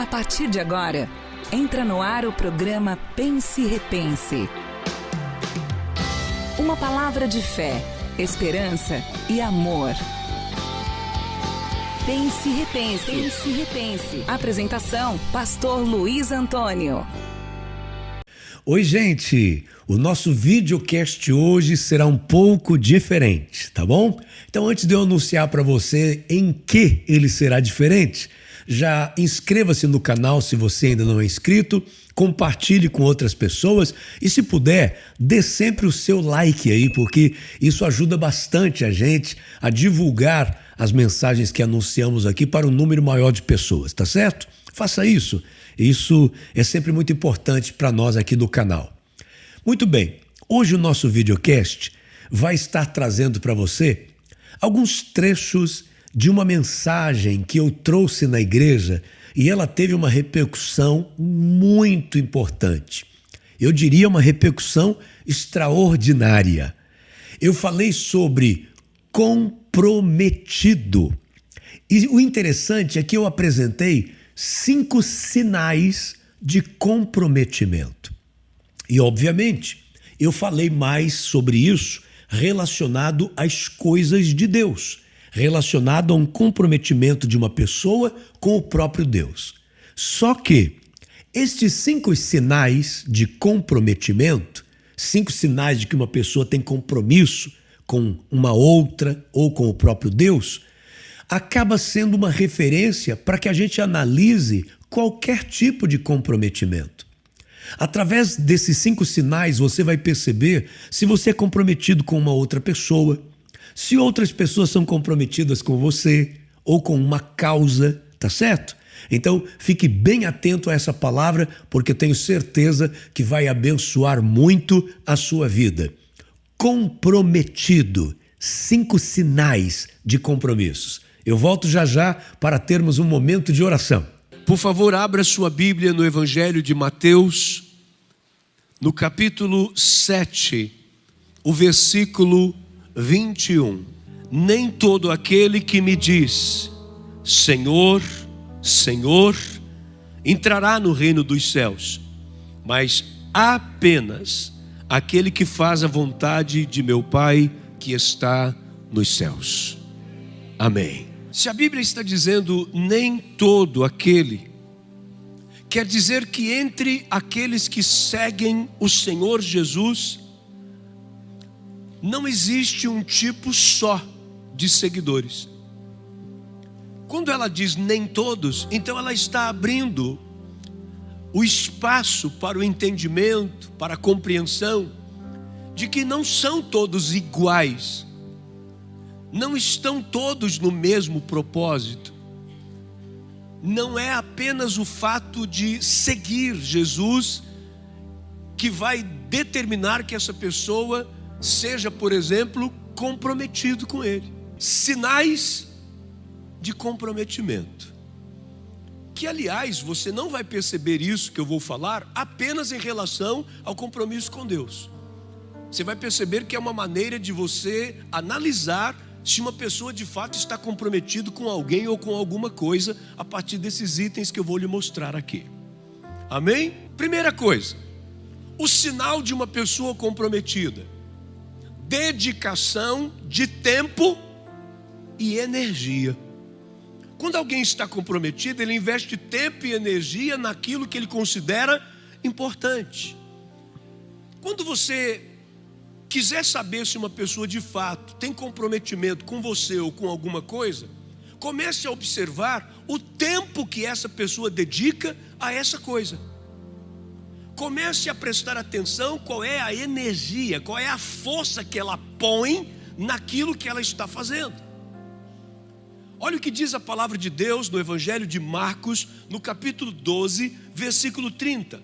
A partir de agora, entra no ar o programa Pense e Repense. Uma palavra de fé, esperança e amor. Pense e Repense. Pense e Repense. Apresentação, Pastor Luiz Antônio. Oi, gente! O nosso videocast hoje será um pouco diferente, tá bom? Então, antes de eu anunciar para você em que ele será diferente, já inscreva-se no canal se você ainda não é inscrito, compartilhe com outras pessoas e, se puder, dê sempre o seu like aí, porque isso ajuda bastante a gente a divulgar as mensagens que anunciamos aqui para um número maior de pessoas, tá certo? Faça isso. Isso é sempre muito importante para nós aqui do canal. Muito bem, hoje o nosso videocast vai estar trazendo para você alguns trechos de uma mensagem que eu trouxe na igreja e ela teve uma repercussão muito importante. Eu diria uma repercussão extraordinária. Eu falei sobre comprometido. E o interessante é que eu apresentei 5 sinais de comprometimento. E, obviamente, eu falei mais sobre isso relacionado às coisas de Deus, relacionado a um comprometimento de uma pessoa com o próprio Deus. Só que estes 5 sinais de comprometimento, 5 sinais de que uma pessoa tem compromisso com uma outra ou com o próprio Deus, acaba sendo uma referência para que a gente analise qualquer tipo de comprometimento. Através desses 5 sinais, você vai perceber se você é comprometido com uma outra pessoa, se outras pessoas são comprometidas com você ou com uma causa, tá certo? Então, fique bem atento a essa palavra, porque eu tenho certeza que vai abençoar muito a sua vida. Comprometido, 5 sinais de compromissos. Eu volto já já para termos um momento de oração. Por favor, abra sua Bíblia no Evangelho de Mateus, no capítulo 7, o versículo 21. Nem todo aquele que me diz, Senhor, Senhor, entrará no reino dos céus, mas apenas aquele que faz a vontade de meu Pai que está nos céus. Amém. Se a Bíblia está dizendo nem todo aquele, quer dizer que entre aqueles que seguem o Senhor Jesus, não existe um tipo só de seguidores. Quando ela diz nem todos, então ela está abrindo o espaço para o entendimento, para a compreensão de que não são todos iguais. Não estão todos no mesmo propósito. Não é apenas o fato de seguir Jesus que vai determinar que essa pessoa seja, por exemplo, comprometido com Ele. Sinais de comprometimento. Que, aliás, você não vai perceber isso que eu vou falar apenas em relação ao compromisso com Deus. Você vai perceber que é uma maneira de você analisar se uma pessoa de fato está comprometida com alguém ou com alguma coisa a partir desses itens que eu vou lhe mostrar aqui. Amém? Primeira coisa, o sinal de uma pessoa comprometida: dedicação de tempo e energia. Quando alguém está comprometido, ele investe tempo e energia naquilo que ele considera importante. Quando você quiser saber se uma pessoa de fato tem comprometimento com você ou com alguma coisa, comece a observar o tempo que essa pessoa dedica a essa coisa. Comece a prestar atenção qual é a energia, qual é a força que ela põe naquilo que ela está fazendo. Olha o que diz a palavra de Deus no Evangelho de Marcos, no capítulo 12, versículo 30.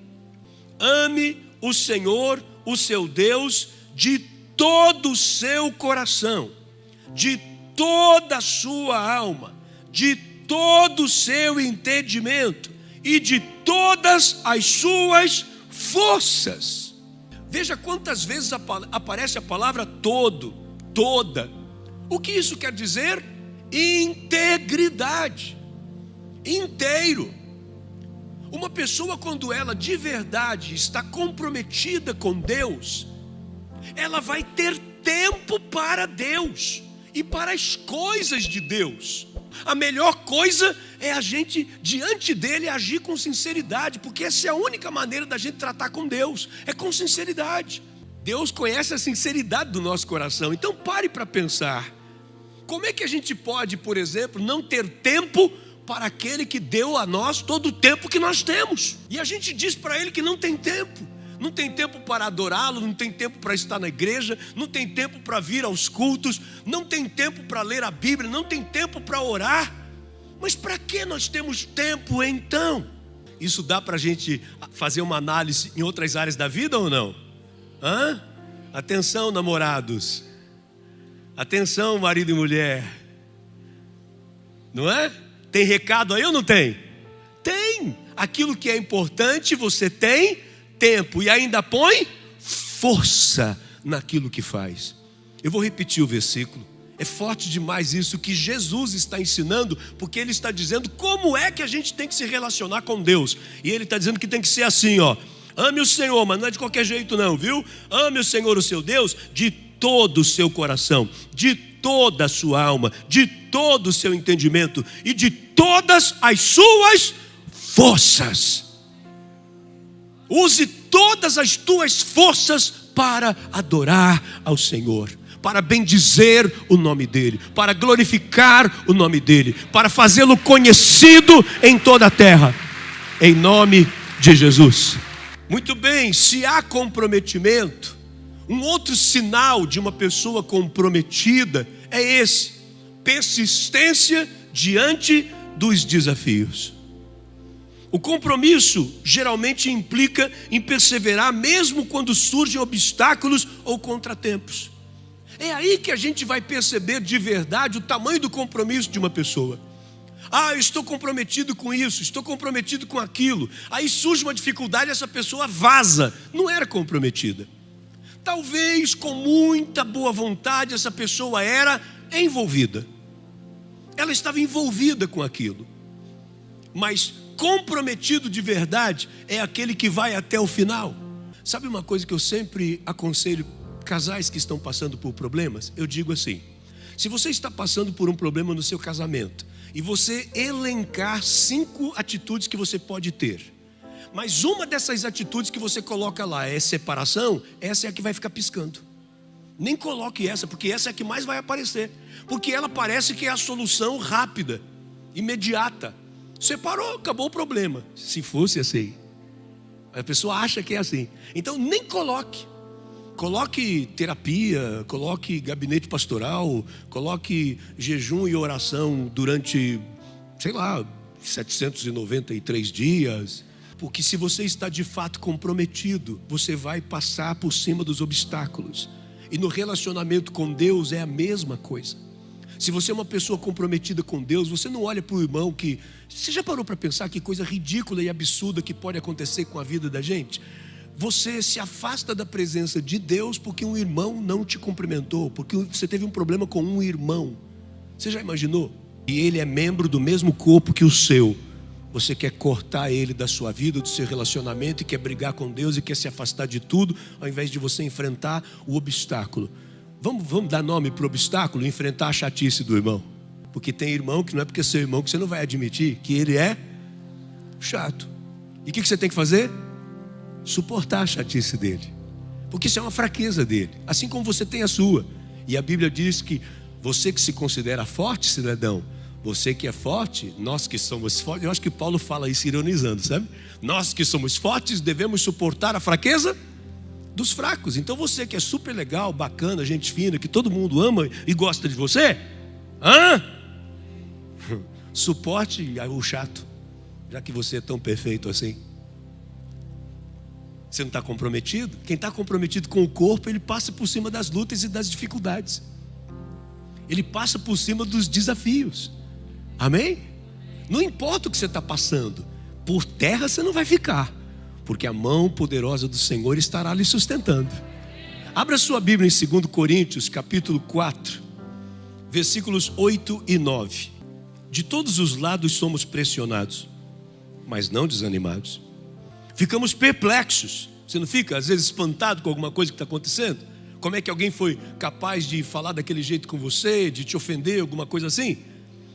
Ame o Senhor, o seu Deus, de todo o seu coração, de toda a sua alma, de todo o seu entendimento e de todas as suas forças. Veja quantas vezes aparece a palavra todo, toda. O que isso quer dizer? Integridade, inteiro. Uma pessoa, quando ela de verdade está comprometida com Deus, ela vai ter tempo para Deus e para as coisas de Deus. A melhor coisa é a gente, diante dele, agir com sinceridade, porque essa é a única maneira da gente tratar com Deus, é com sinceridade. Deus conhece a sinceridade do nosso coração. Então pare para pensar, como é que a gente pode, por exemplo, não ter tempo para aquele que deu a nós todo o tempo que nós temos? E a gente diz para ele que não tem tempo. Não tem tempo para adorá-lo, não tem tempo para estar na igreja, não tem tempo para vir aos cultos, não tem tempo para ler a Bíblia, não tem tempo para orar. Mas para que nós temos tempo então? Isso dá para a gente fazer uma análise em outras áreas da vida ou não? Atenção, namorados. Atenção, marido e mulher. Não é? Tem recado aí ou não tem? Tem. Aquilo que é importante você tem tempo e ainda põe força naquilo que faz. Eu vou repetir o versículo. É forte demais isso que Jesus está ensinando, porque ele está dizendo como é que a gente tem que se relacionar com Deus. E ele está dizendo que tem que ser assim, ó. Ame o Senhor, mas não é de qualquer jeito não, viu? Ame o Senhor, o seu Deus, de todo o seu coração, de toda a sua alma, de todo o seu entendimento e de todas as suas forças. Use todas as tuas forças para adorar ao Senhor, para bendizer o nome dEle, para glorificar o nome dEle, para fazê-lo conhecido em toda a terra, em nome de Jesus. Muito bem, se há comprometimento, um outro sinal de uma pessoa comprometida é esse: persistência diante dos desafios. O compromisso geralmente implica em perseverar mesmo quando surgem obstáculos ou contratempos. É aí que a gente vai perceber de verdade o tamanho do compromisso de uma pessoa. Eu estou comprometido com isso, estou comprometido com aquilo. Aí surge uma dificuldade, essa pessoa vaza. Não era comprometida. Talvez com muita boa vontade essa pessoa era envolvida. Ela estava envolvida com aquilo. Mas comprometido de verdade é aquele que vai até o final. Sabe uma coisa que eu sempre aconselho casais que estão passando por problemas? Eu digo assim: se você está passando por um problema no seu casamento e você elencar 5 atitudes que você pode ter, mas uma dessas atitudes que você coloca lá é separação, essa é a que vai ficar piscando. Nem coloque essa, porque essa é a que mais vai aparecer, porque ela parece que é a solução rápida, imediata. Separou, acabou o problema. Se fosse assim, a pessoa acha que é assim. Então nem coloque. Coloque terapia, coloque gabinete pastoral, coloque jejum e oração durante, 793 dias. Porque se você está de fato comprometido, você vai passar por cima dos obstáculos. E no relacionamento com Deus é a mesma coisa. Se você é uma pessoa comprometida com Deus, você não olha para o irmão que... Você já parou para pensar que coisa ridícula e absurda que pode acontecer com a vida da gente? Você se afasta da presença de Deus porque um irmão não te cumprimentou, porque você teve um problema com um irmão. Você já imaginou? E ele é membro do mesmo corpo que o seu. Você quer cortar ele da sua vida, do seu relacionamento, e quer brigar com Deus e quer se afastar de tudo, ao invés de você enfrentar o obstáculo. Vamos dar nome para o obstáculo, enfrentar a chatice do irmão. Porque tem irmão que não é porque é seu irmão que você não vai admitir que ele é chato. E o que você tem que fazer? Suportar a chatice dele. Porque isso é uma fraqueza dele, assim como você tem a sua. E a Bíblia diz que você que se considera forte, cidadão, você que é forte, nós que somos fortes, eu acho que Paulo fala isso ironizando, sabe? Nós que somos fortes devemos suportar a fraqueza dos fracos. Então você que é super legal, bacana, gente fina, que todo mundo ama e gosta de você, suporte o chato, já que você é tão perfeito assim. Você não está comprometido? Quem está comprometido com o corpo, ele passa por cima das lutas e das dificuldades. Ele passa por cima dos desafios. Amém? Não importa o que você está passando, por terra você não vai ficar, porque a mão poderosa do Senhor estará lhe sustentando. Abra sua Bíblia em 2 Coríntios, capítulo 4, versículos 8 e 9. De todos os lados somos pressionados, mas não desanimados. Ficamos perplexos. Você não fica, às vezes, espantado com alguma coisa que está acontecendo? Como é que alguém foi capaz de falar daquele jeito com você, de te ofender, alguma coisa assim?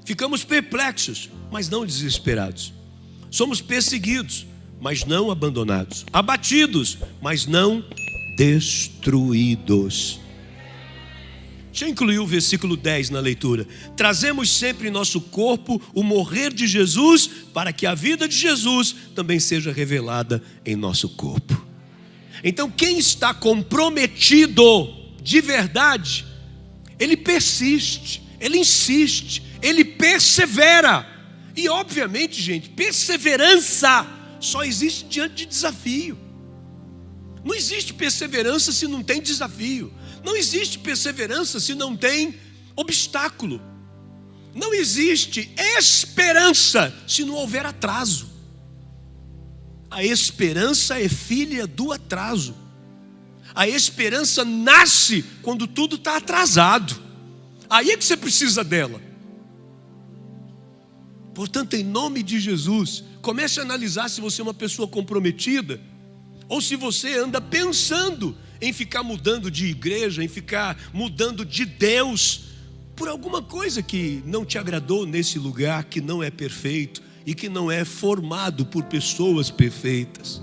Ficamos perplexos, mas não desesperados. Somos perseguidos, mas não abandonados. Abatidos, mas não destruídos. Deixa eu incluir o versículo 10 na leitura. Trazemos sempre em nosso corpo o morrer de Jesus, para que a vida de Jesus também seja revelada em nosso corpo. Então, quem está comprometido de verdade, ele persiste, ele insiste, ele persevera. E obviamente, gente, perseverança só existe diante de desafio. Não existe perseverança se não tem desafio. Não existe perseverança se não tem obstáculo. Não existe esperança se não houver atraso. A esperança é filha do atraso. A esperança nasce quando tudo está atrasado. Aí é que você precisa dela. Portanto, em nome de Jesus, comece a analisar se você é uma pessoa comprometida ou se você anda pensando em ficar mudando de igreja, em ficar mudando de Deus por alguma coisa que não te agradou nesse lugar, que não é perfeito e que não é formado por pessoas perfeitas.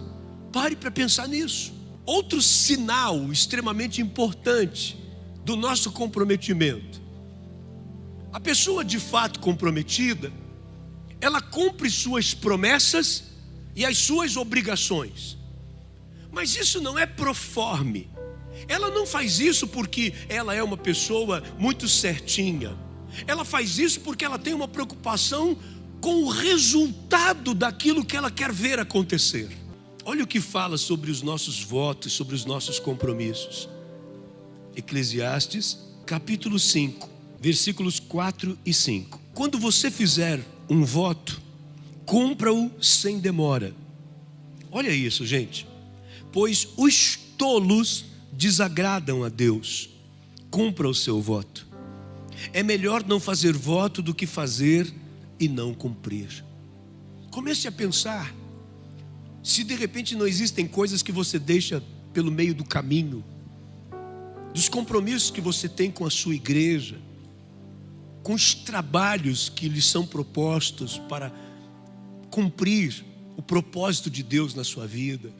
Pare para pensar nisso. Outro sinal extremamente importante do nosso comprometimento: a pessoa de fato comprometida, ela cumpre suas promessas e as suas obrigações. Mas isso não é proforme. Ela não faz isso porque ela é uma pessoa muito certinha. Ela faz isso porque ela tem uma preocupação com o resultado daquilo que ela quer ver acontecer. Olha o que fala sobre os nossos votos, sobre os nossos compromissos. Eclesiastes, capítulo 5, versículos 4 e 5. Quando você fizer um voto, cumpra-o sem demora. Olha isso, gente. Pois os tolos desagradam a Deus. Cumpra o seu voto. É melhor não fazer voto do que fazer e não cumprir. Comece a pensar se de repente não existem coisas que você deixa pelo meio do caminho, dos compromissos que você tem com a sua igreja, com os trabalhos que lhes são propostos para cumprir o propósito de Deus na sua vida,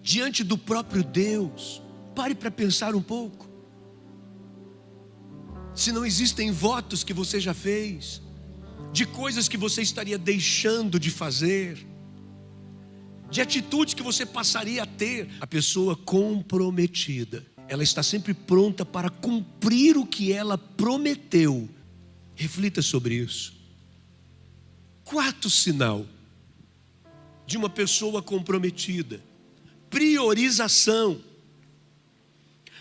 diante do próprio Deus. Pare para pensar um pouco. Se não existem votos que você já fez, de coisas que você estaria deixando de fazer, de atitudes que você passaria a ter. A pessoa comprometida, ela está sempre pronta para cumprir o que ela prometeu. Reflita sobre isso. Quarto sinal de uma pessoa comprometida: priorização.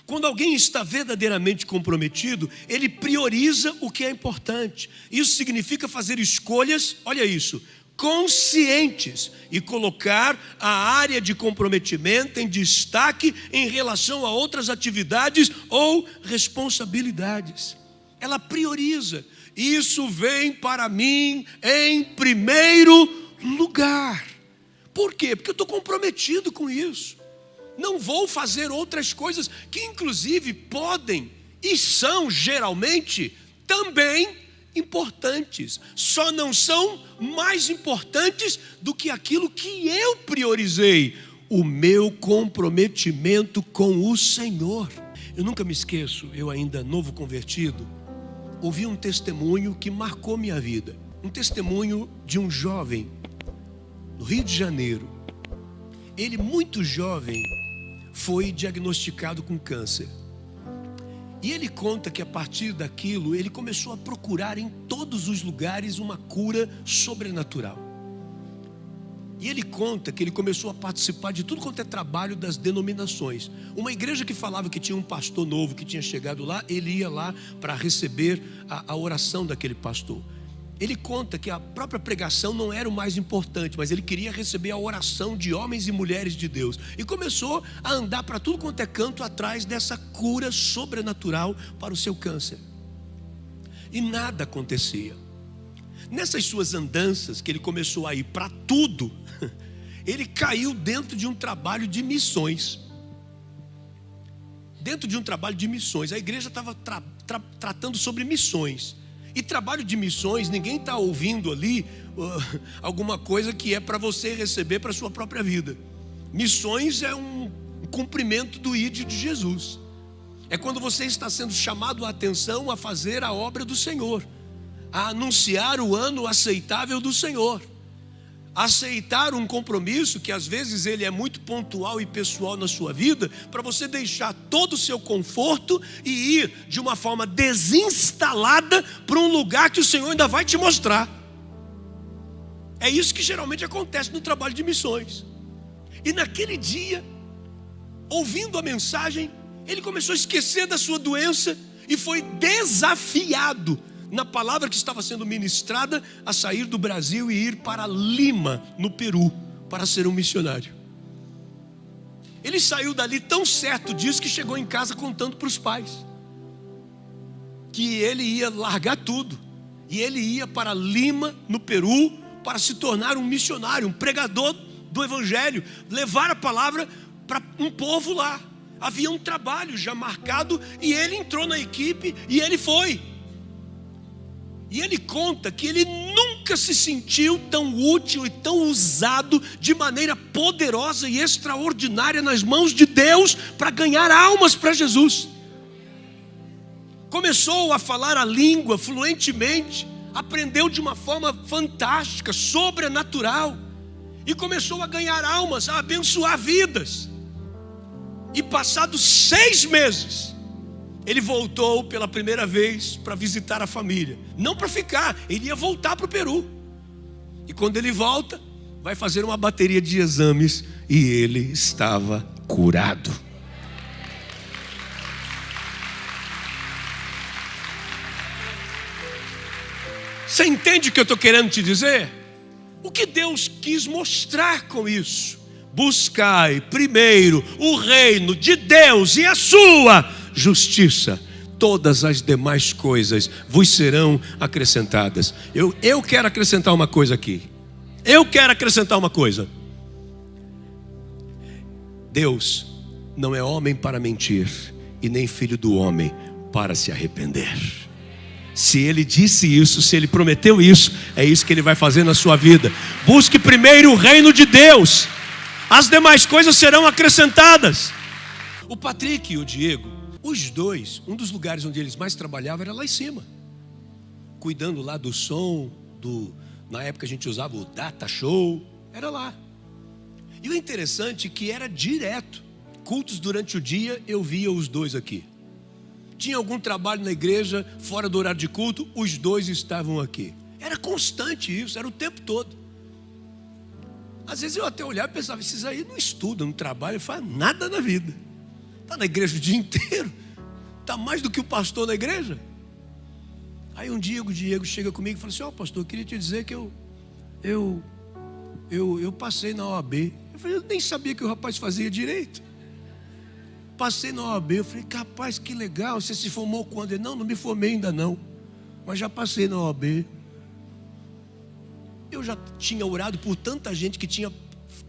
Quando alguém está verdadeiramente comprometido, ele prioriza o que é importante. Isso significa fazer escolhas, olha isso, conscientes, e colocar a área de comprometimento em destaque em relação a outras atividades ou responsabilidades. Ela prioriza. Isso vem para mim em primeiro lugar. Por quê? Porque eu estou comprometido com isso. Não vou fazer outras coisas que inclusive podem e são geralmente também importantes. Só não são mais importantes do que aquilo que eu priorizei: o meu comprometimento com o Senhor. Eu nunca me esqueço, eu ainda novo convertido, ouvi um testemunho que marcou minha vida. Um testemunho de um jovem no Rio de Janeiro. Ele, muito jovem, foi diagnosticado com câncer. E ele conta que a partir daquilo, ele começou a procurar em todos os lugares uma cura sobrenatural. E ele conta que ele começou a participar de tudo quanto é trabalho das denominações. Uma igreja que falava que tinha um pastor novo que tinha chegado lá, ele ia lá para receber a oração daquele pastor. Ele conta que a própria pregação não era o mais importante, mas ele queria receber a oração de homens e mulheres de Deus. E começou a andar para tudo quanto é canto atrás dessa cura sobrenatural para o seu câncer. E nada acontecia. Nessas suas andanças, que ele começou a ir para tudo, ele caiu dentro de um trabalho de missões. Dentro de um trabalho de missões. A igreja estava tratando sobre missões. E trabalho de missões, ninguém está ouvindo ali alguma coisa que é para você receber para a sua própria vida. Missões é um cumprimento do ID de Jesus. É quando você está sendo chamado a atenção a fazer a obra do Senhor, a anunciar o ano aceitável do Senhor, aceitar um compromisso que às vezes ele é muito pontual e pessoal na sua vida, para você deixar todo o seu conforto e ir de uma forma desinstalada para um lugar que o Senhor ainda vai te mostrar. É isso que geralmente acontece no trabalho de missões. E naquele dia, ouvindo a mensagem, ele começou a esquecer da sua doença e foi desafiado na palavra que estava sendo ministrada a sair do Brasil e ir para Lima, no Peru, para ser um missionário. Ele saiu dali tão certo disso que chegou em casa contando para os pais que ele ia largar tudo e ele ia para Lima, no Peru, para se tornar um missionário, um pregador do evangelho, levar a palavra para um povo lá. Havia um trabalho já marcado e ele entrou na equipe e ele foi. E ele conta que ele nunca se sentiu tão útil e tão usado de maneira poderosa e extraordinária nas mãos de Deus para ganhar almas para Jesus. Começou a falar a língua fluentemente, aprendeu de uma forma fantástica, sobrenatural, e começou a ganhar almas, a abençoar vidas. E passados 6 meses, ele voltou pela primeira vez para visitar a família. Não para ficar, ele ia voltar para o Peru. E quando ele volta, vai fazer uma bateria de exames e ele estava curado. Você entende o que eu estou querendo te dizer? O que Deus quis mostrar com isso? Buscai primeiro o reino de Deus e a sua justiça, todas as demais coisas vos serão acrescentadas. Eu quero acrescentar uma coisa aqui. Eu quero acrescentar uma coisa. Deus não é homem para mentir e nem filho do homem para se arrepender. Se ele disse isso, se ele prometeu isso, é isso que ele vai fazer na sua vida. Busque primeiro o reino de Deus, as demais coisas serão acrescentadas. O Patrick e o Diego, os dois, um dos lugares onde eles mais trabalhavam era lá em cima, cuidando lá do som, na época a gente usava o data show, era lá. E o interessante é que era direto, cultos durante o dia, eu via os dois aqui. Tinha algum trabalho na igreja, fora do horário de culto, os dois estavam aqui. Era constante isso, era o tempo todo. Às vezes eu até olhava e pensava, esses aí não estudam, não trabalham, não fazem nada na vida. Está na igreja o dia inteiro, está mais do que o pastor na igreja. Aí um dia o Diego chega comigo e fala assim, pastor, eu queria te dizer que eu passei na OAB. Eu falei, eu nem sabia que o rapaz fazia direito. Passei na OAB, eu falei, rapaz, que legal, você se formou quando? Ele, não me formei ainda não, mas já passei na OAB. Eu já tinha orado por tanta gente que tinha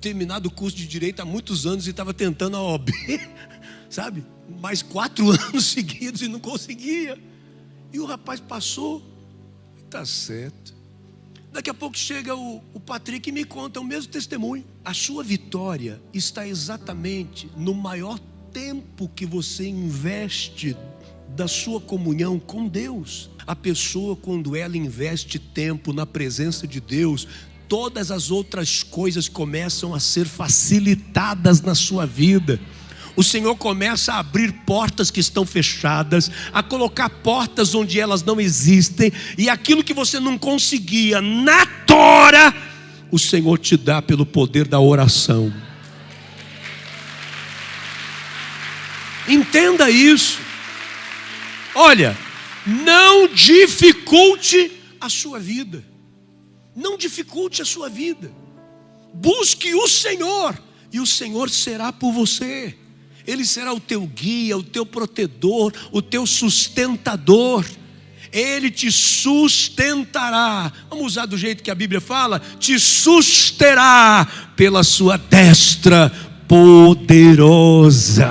terminado o curso de Direito há muitos anos e estava tentando a OAB, sabe? Mais 4 anos seguidos e não conseguia. E o rapaz passou, está certo. Daqui a pouco chega o Patrick e me conta o mesmo testemunho. A sua vitória está exatamente no maior tempo que você investe da sua comunhão com Deus. A pessoa, quando ela investe tempo na presença de Deus, todas as outras coisas começam a ser facilitadas na sua vida. O Senhor começa a abrir portas que estão fechadas, a colocar portas onde elas não existem, e aquilo que você não conseguia na tora, o Senhor te dá pelo poder da oração. Entenda isso. Olha, não dificulte a sua vida. Não dificulte a sua vida. Busque o Senhor e o Senhor será por você. Ele será o teu guia, o teu protetor, o teu sustentador. Ele te sustentará. Vamos usar do jeito que a Bíblia fala: te susterá pela sua destra poderosa.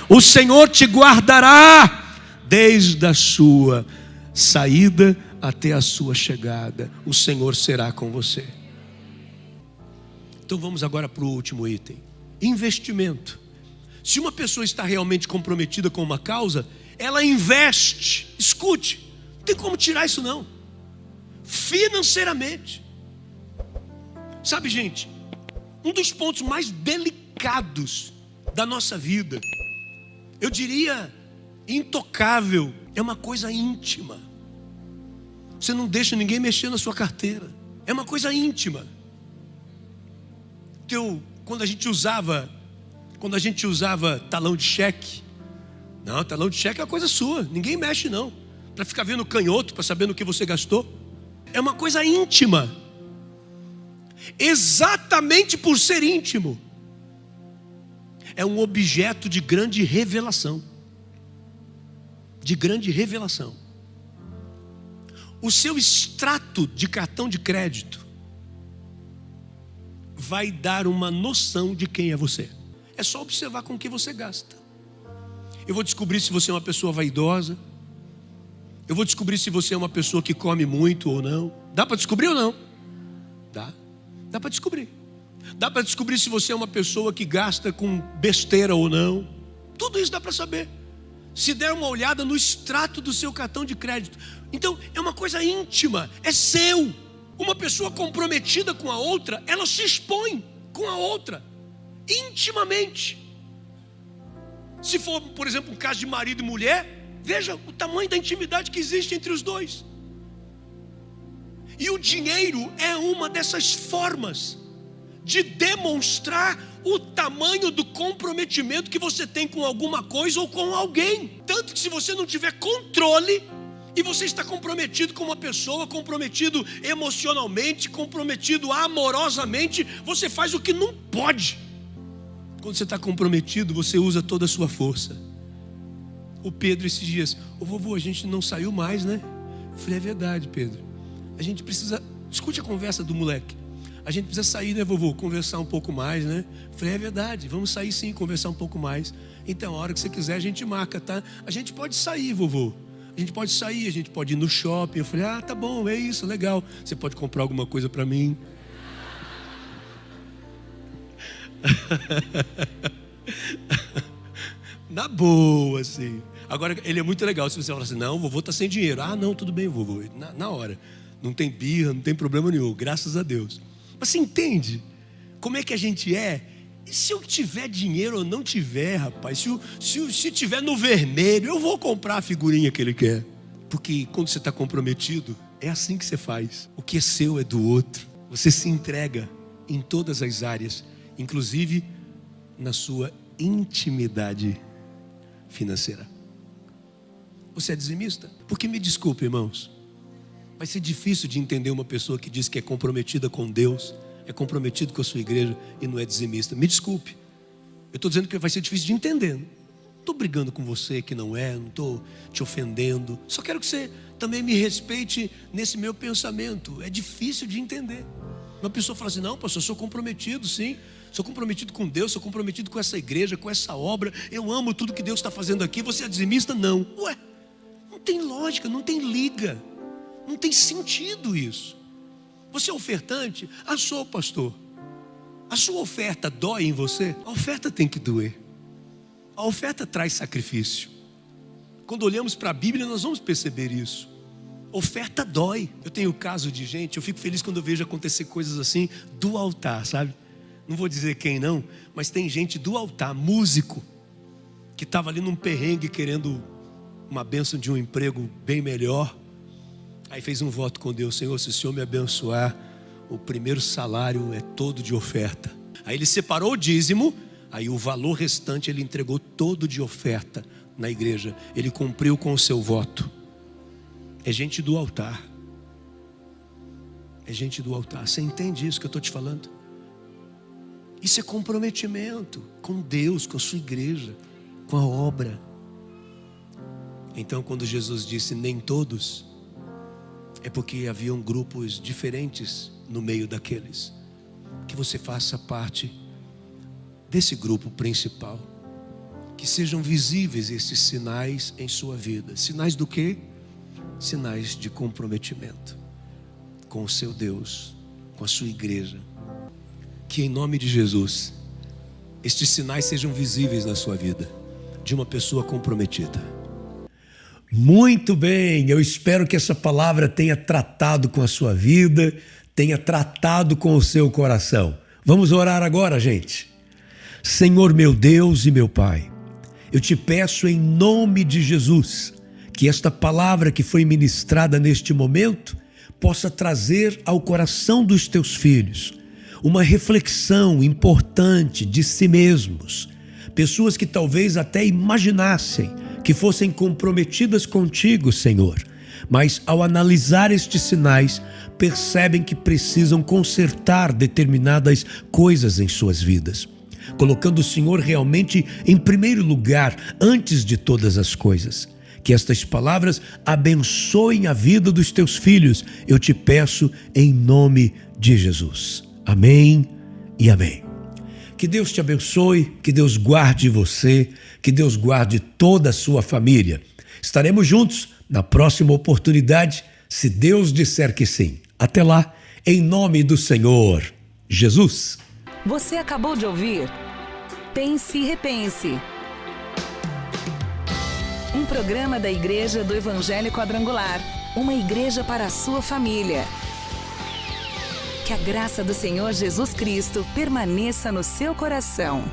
O Senhor te guardará desde a sua saída até a sua chegada. O Senhor será com você. Então vamos agora para o último item: investimento. Se uma pessoa está realmente comprometida com uma causa, ela investe. Escute, não tem como tirar isso não. Financeiramente. Sabe, gente, um dos pontos mais delicados da nossa vida, eu diria intocável, é uma coisa íntima. Você não deixa ninguém mexer na sua carteira. É uma coisa íntima. Quando a gente usava talão de cheque, não, talão de cheque é uma coisa sua, ninguém mexe não, para ficar vendo canhoto, para saber no que você gastou. É uma coisa íntima. Exatamente por ser íntimo, é um objeto de grande revelação. De grande revelação. O seu extrato de cartão de crédito vai dar uma noção de quem é você. É só observar com o que você gasta. Eu vou descobrir se você é uma pessoa vaidosa. Eu vou descobrir se você é uma pessoa que come muito ou não. Dá para descobrir ou não? Dá para descobrir. Dá para descobrir se você é uma pessoa que gasta com besteira ou não. Tudo isso dá para saber. Se der uma olhada no extrato do seu cartão de crédito. Então é uma coisa íntima, é seu. Uma pessoa comprometida com a outra, ela se expõe com a outra intimamente. Se for, por exemplo, um caso de marido e mulher, veja o tamanho da intimidade que existe entre os dois. E o dinheiro é uma dessas formas de demonstrar o tamanho do comprometimento que você tem com alguma coisa ou com alguém. Tanto que se você não tiver controle, e você está comprometido com uma pessoa, comprometido emocionalmente, comprometido amorosamente, você faz o que não pode. Quando você está comprometido, você usa toda a sua força. O Pedro esses dias: ô vovô, a gente não saiu mais, né? Eu falei: é verdade, Pedro. A gente precisa, escute a conversa do moleque. A gente precisa sair, né, vovô? Conversar um pouco mais, né? Eu falei: é verdade, vamos sair sim, conversar um pouco mais. Então, a hora que você quiser, a gente marca, tá? A gente pode sair, vovô. A gente pode sair, a gente pode ir no shopping. Eu falei: ah, tá bom, é isso, legal. Você pode comprar alguma coisa para mim? Na boa, assim. Agora, ele é muito legal. Se você falar assim: não, o vovô tá sem dinheiro. Ah, não, tudo bem, vovô. Na hora. Não tem birra, não tem problema nenhum, graças a Deus. Mas você entende como é que a gente é? E se eu tiver dinheiro ou não tiver, rapaz, se tiver no vermelho, eu vou comprar a figurinha que ele quer. Porque quando você está comprometido, é assim que você faz. O que é seu é do outro. Você se entrega em todas as áreas, inclusive na sua intimidade financeira. Você é dizimista? Porque me desculpe, irmãos, vai ser difícil de entender uma pessoa que diz que é comprometida com Deus, é comprometido com a sua igreja e não é dizimista. Me desculpe, eu estou dizendo que vai ser difícil de entender. Não estou brigando com você que não é, não estou te ofendendo. Só quero que você também me respeite nesse meu pensamento. É difícil de entender. Uma pessoa fala assim: não, pastor, eu sou comprometido, sim. Sou comprometido com Deus, sou comprometido com essa igreja, com essa obra. Eu amo tudo que Deus está fazendo aqui. Você é dizimista? Não. Ué, não tem lógica, não tem liga. Não tem sentido isso. Você é ofertante? Ah, sou, pastor. A sua oferta dói em você? A oferta tem que doer. A oferta traz sacrifício. Quando olhamos para a Bíblia, nós vamos perceber isso. Oferta dói. Eu tenho caso de gente, eu fico feliz quando eu vejo acontecer coisas assim do altar, sabe? Não vou dizer quem não, mas tem gente do altar, músico, que estava ali num perrengue querendo uma bênção de um emprego bem melhor. Aí fez um voto com Deus: Senhor, se o Senhor me abençoar, o primeiro salário é todo de oferta. Aí ele separou o dízimo, aí o valor restante ele entregou todo de oferta na igreja. Ele cumpriu com o seu voto. É gente do altar. É gente do altar. Você entende isso que eu estou te falando? Isso é comprometimento com Deus, com a sua igreja, com a obra. Então, quando Jesus disse nem todos, é porque haviam grupos diferentes no meio daqueles. Que você faça parte desse grupo principal. Que sejam visíveis esses sinais em sua vida. Sinais do quê? Sinais de comprometimento com o seu Deus, com a sua igreja. Que em nome de Jesus, estes sinais sejam visíveis na sua vida, de uma pessoa comprometida. Muito bem, eu espero que essa palavra tenha tratado com a sua vida, tenha tratado com o seu coração. Vamos orar agora, gente. Senhor meu Deus e meu Pai, eu te peço em nome de Jesus, que esta palavra que foi ministrada neste momento possa trazer ao coração dos teus filhos uma reflexão importante de si mesmos. Pessoas que talvez até imaginassem que fossem comprometidas contigo, Senhor, mas ao analisar estes sinais, percebem que precisam consertar determinadas coisas em suas vidas, colocando o Senhor realmente em primeiro lugar, antes de todas as coisas. Que estas palavras abençoem a vida dos teus filhos, eu te peço em nome de Jesus. Amém e amém. Que Deus te abençoe, que Deus guarde você, que Deus guarde toda a sua família. Estaremos juntos na próxima oportunidade, se Deus disser que sim. Até lá, em nome do Senhor Jesus. Você acabou de ouvir Pense e Repense. Um programa da Igreja do Evangelho Quadrangular. Uma igreja para a sua família. Que a graça do Senhor Jesus Cristo permaneça no seu coração.